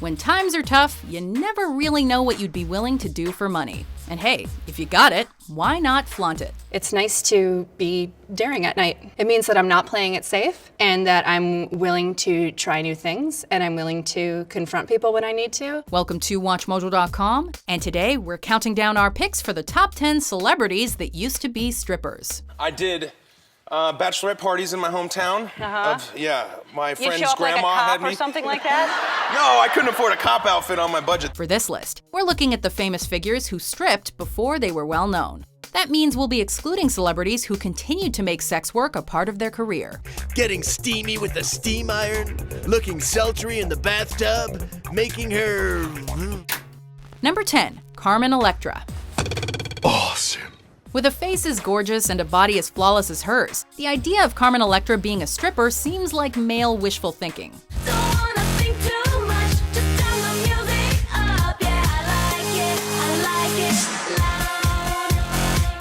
When times are tough, you never really know what you'd be willing to do for money. And hey, if you got it, why not flaunt it? It's nice to be daring at night. It means that I'm not playing it safe and that I'm willing to try new things and I'm willing to confront people when I need to. Welcome to WatchMojo.com, and today we're counting down our picks for the top 10 celebrities that used to be strippers. I did bachelorette parties in my hometown. My friend's you show up grandma like a cop had me. or something like that? No, I couldn't afford a cop outfit on my budget. For this list, we're looking at the famous figures who stripped before they were well known. That means we'll be excluding celebrities who continued to make sex work a part of their career. Getting steamy with a steam iron, looking sultry in the bathtub, making her... Number 10, Carmen Electra. Awesome. With a face as gorgeous and a body as flawless as hers, the idea of Carmen Electra being a stripper seems like male wishful thinking.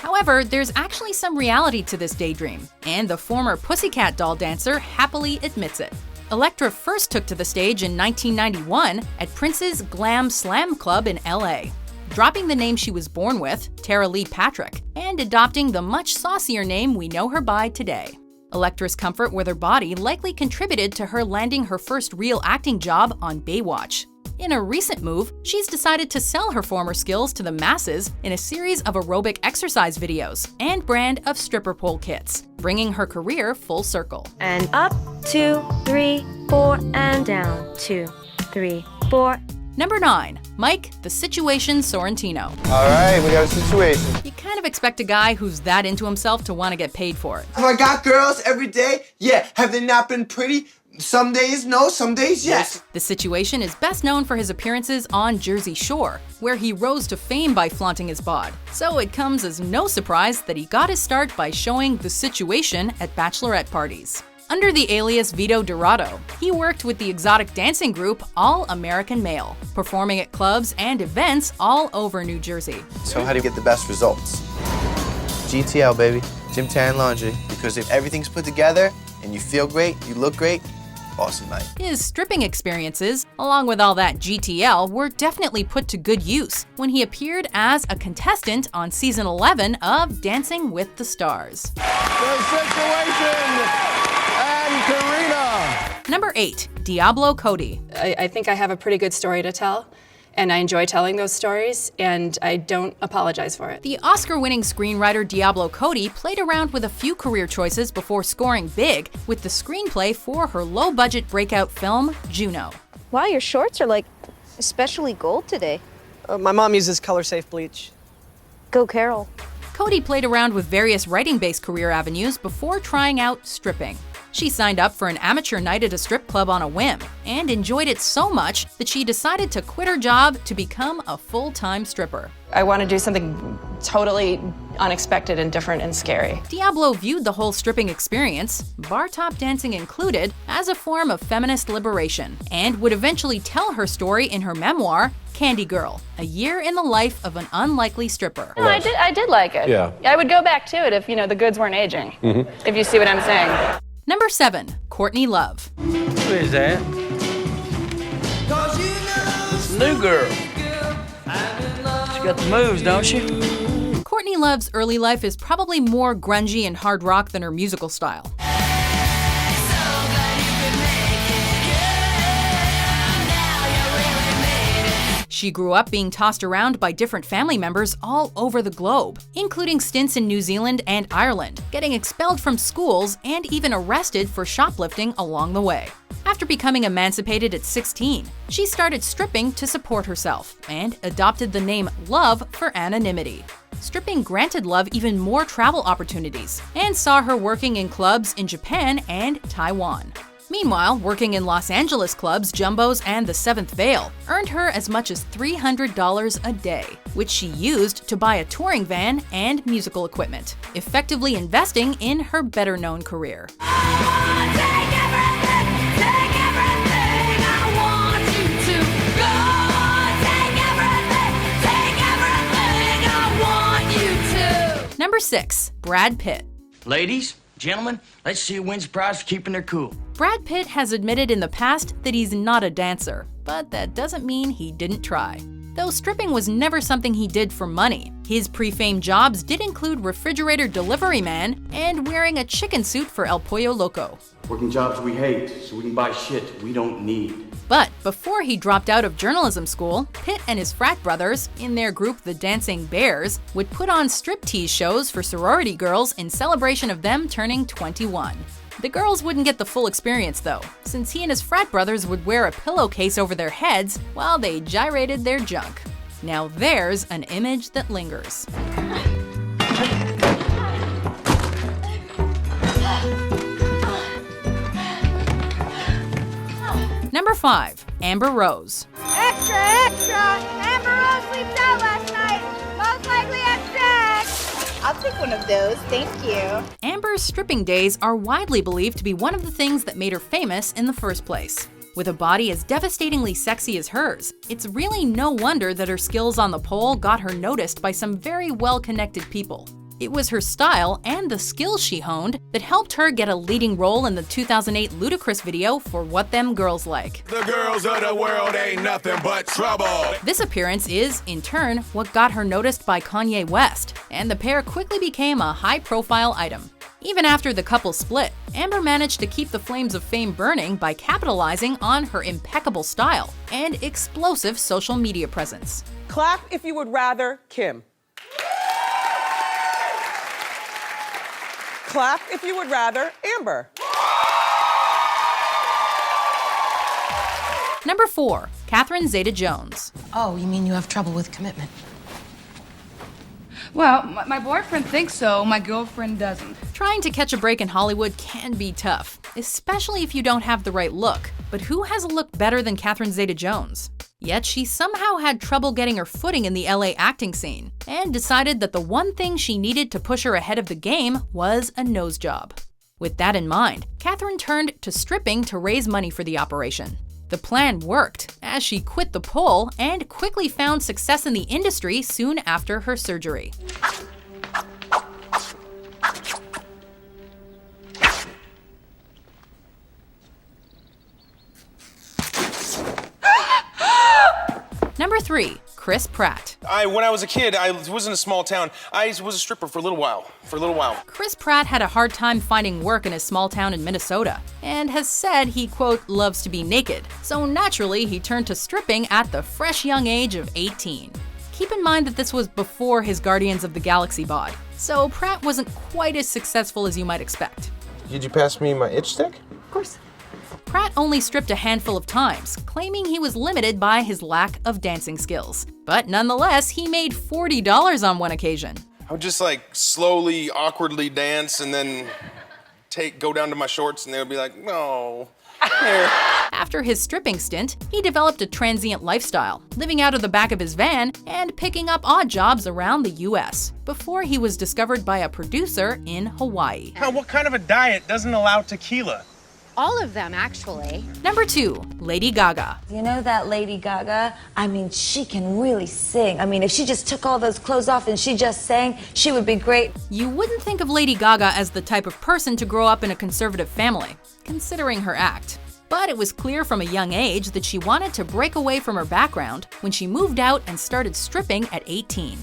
However, there's actually some reality to this daydream, and the former Pussycat doll dancer happily admits it. Electra first took to the stage in 1991 at Prince's Glam Slam Club in LA, dropping the name she was born with, Tara Lee Patrick, and adopting the much saucier name we know her by today. Electra's comfort with her body likely contributed to her landing her first real acting job on Baywatch. In a recent move, she's decided to sell her former skills to the masses in a series of aerobic exercise videos and brand of stripper pole kits, bringing her career full circle. And up, 2, 3, 4, and down, 2, 3, 4. Number 9, Mike the Situation Sorrentino. All right, we got a situation. You kind of expect a guy who's that into himself to want to get paid for it. Have I got girls every day? Yeah. Have they not been pretty? Some days no, some days yes. The Situation is best known for his appearances on Jersey Shore, where he rose to fame by flaunting his bod. So it comes as no surprise that he got his start by showing The Situation at bachelorette parties. Under the alias Vito Dorado, he worked with the exotic dancing group All American Male, performing at clubs and events all over New Jersey. So how do you get the best results? GTL, baby. Gym, tan, laundry. Because if everything's put together and you feel great, you look great, awesome night. His stripping experiences, along with all that GTL, were definitely put to good use when he appeared as a contestant on season 11 of Dancing with the Stars. The Situation and Karina. Number 8, Diablo Cody. I think I have a pretty good story to tell, and I enjoy telling those stories, and I don't apologize for it. The Oscar-winning screenwriter Diablo Cody played around with a few career choices before scoring big with the screenplay for her low-budget breakout film, Juno. Wow, your shorts are like especially gold today. My mom uses color-safe bleach. Go Carol. Cody played around with various writing-based career avenues before trying out stripping. She signed up for an amateur night at a strip club on a whim and enjoyed it so much that she decided to quit her job to become a full-time stripper. I want to do something totally unexpected and different and scary. Diablo viewed the whole stripping experience, bar top dancing included, as a form of feminist liberation, and would eventually tell her story in her memoir, Candy Girl, a year in the life of an unlikely stripper. No, I did like it. Yeah. I would go back to it if, the goods weren't aging. If you see what I'm saying. Number 7, Courtney Love. Who is that? New girl. She got the moves, don't she? Courtney Love's early life is probably more grungy and hard rock than her musical style. She grew up being tossed around by different family members all over the globe, including stints in New Zealand and Ireland, getting expelled from schools and even arrested for shoplifting along the way. After becoming emancipated at 16, she started stripping to support herself and adopted the name Love for anonymity. Stripping granted Love even more travel opportunities and saw her working in clubs in Japan and Taiwan. Meanwhile, working in Los Angeles clubs, Jumbos, and the Seventh Veil earned her as much as $300 a day, which she used to buy a touring van and musical equipment, effectively investing in her better-known career. Number 6, Brad Pitt. Ladies, gentlemen, let's see who wins the prize for keeping their cool. Brad Pitt has admitted in the past that he's not a dancer, but that doesn't mean he didn't try. Though stripping was never something he did for money. His pre-fame jobs did include refrigerator delivery man and wearing a chicken suit for El Pollo Loco. Working jobs we hate so we can buy shit we don't need. But before he dropped out of journalism school, Pitt and his frat brothers, in their group the Dancing Bears, would put on striptease shows for sorority girls in celebration of them turning 21. The girls wouldn't get the full experience though, since he and his frat brothers would wear a pillowcase over their heads while they gyrated their junk. Now there's an image that lingers. Number 5. Amber Rose. Extra, extra! Amber Rose sleeps out last night. Most likely had sex. I'll take one of those, thank you. Amber's stripping days are widely believed to be one of the things that made her famous in the first place. With a body as devastatingly sexy as hers, it's really no wonder that her skills on the pole got her noticed by some very well-connected people. It was her style and the skills she honed that helped her get a leading role in the 2008 Ludacris video for What Them Girls Like. The girls of the world ain't nothing but trouble. This appearance is, in turn, what got her noticed by Kanye West, and the pair quickly became a high-profile item. Even after the couple split, Amber managed to keep the flames of fame burning by capitalizing on her impeccable style and explosive social media presence. Clap if you would rather Kim. Clap if you would rather Amber. Number 4. Catherine Zeta-Jones. Oh, you mean you have trouble with commitment? Well, my boyfriend thinks so, my girlfriend doesn't. Trying to catch a break in Hollywood can be tough, especially if you don't have the right look. But who has a look better than Catherine Zeta-Jones? Yet she somehow had trouble getting her footing in the LA acting scene, and decided that the one thing she needed to push her ahead of the game was a nose job. With that in mind, Catherine turned to stripping to raise money for the operation. The plan worked, as she quit the pole and quickly found success in the industry soon after her surgery. Number 3. Chris Pratt. When I was a kid, I was in a small town. I was a stripper for a little while. Chris Pratt had a hard time finding work in his small town in Minnesota, and has said he, quote, loves to be naked. So naturally, he turned to stripping at the fresh young age of 18. Keep in mind that this was before his Guardians of the Galaxy bod, so Pratt wasn't quite as successful as you might expect. Could you pass me my itch stick? Of course. Pratt only stripped a handful of times, claiming he was limited by his lack of dancing skills. But nonetheless, he made $40 on one occasion. I would just like slowly, awkwardly dance and then go down to my shorts and they would be like, no. Here. After his stripping stint, he developed a transient lifestyle, living out of the back of his van and picking up odd jobs around the US, before he was discovered by a producer in Hawaii. What kind of a diet doesn't allow tequila? All of them, actually. Number 2, Lady Gaga. You know that Lady Gaga? I mean, she can really sing. I mean, if she just took all those clothes off and she just sang, she would be great. You wouldn't think of Lady Gaga as the type of person to grow up in a conservative family, considering her act. But it was clear from a young age that she wanted to break away from her background when she moved out and started stripping at 18.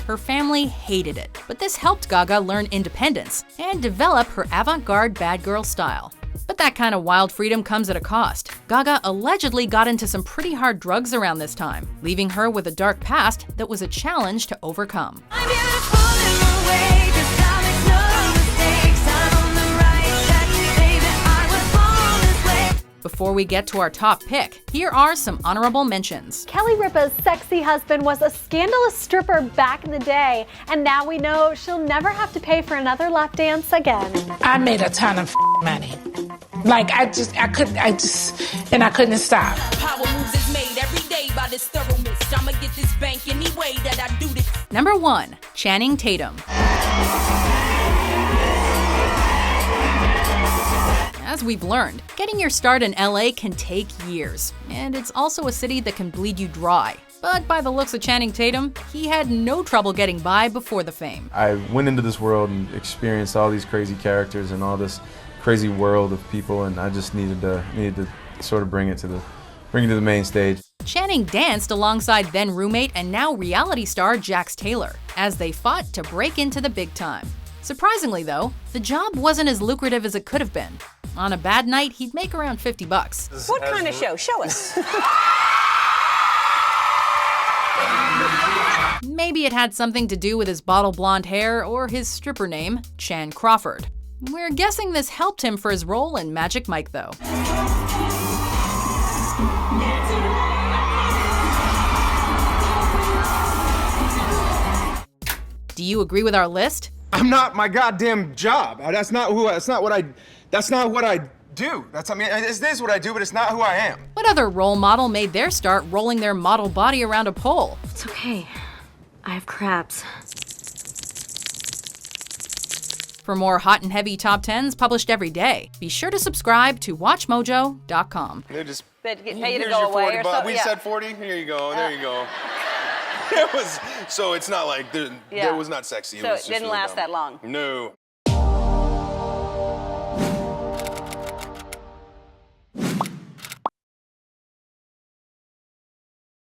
Her family hated it, but this helped Gaga learn independence and develop her avant-garde bad girl style. But that kind of wild freedom comes at a cost. Gaga allegedly got into some pretty hard drugs around this time, leaving her with a dark past that was a challenge to overcome. Before we get to our top pick, here are some honorable mentions. Kelly Ripa's sexy husband was a scandalous stripper back in the day, and now we know she'll never have to pay for another lap dance again. I made a ton of money. Like, I couldn't stop. Power moves is made every day by this thoroughness. I'ma get this bank any way that I do this. Number 1, Channing Tatum. As we've learned, getting your start in LA can take years, and it's also a city that can bleed you dry. But by the looks of Channing Tatum, he had no trouble getting by before the fame. I went into this world and experienced all these crazy characters and all this crazy world of people, and I just needed to sort of bring it to the main stage. Channing danced alongside then roommate and now reality star Jax Taylor as they fought to break into the big time. Surprisingly though, the job wasn't as lucrative as it could have been. On a bad night, he'd make around $50. What kind of show? Show us. Maybe it had something to do with his bottle blonde hair or his stripper name, Chan Crawford. We're guessing this helped him for his role in Magic Mike though. Do you agree with our list? I'm not my goddamn job. That's not what I do. It is what I do, but it's not who I am. What other role model made their start rolling their model body around a pole? It's okay. I have crabs. For more hot and heavy top 10s published every day, be sure to subscribe to WatchMojo.com. They just They'd pay you to here's go your away 40 or bucks. something. We said 40. Here you go. There you go. It was so. It's not like there was not sexy. So was it didn't really last dumb. that long. No.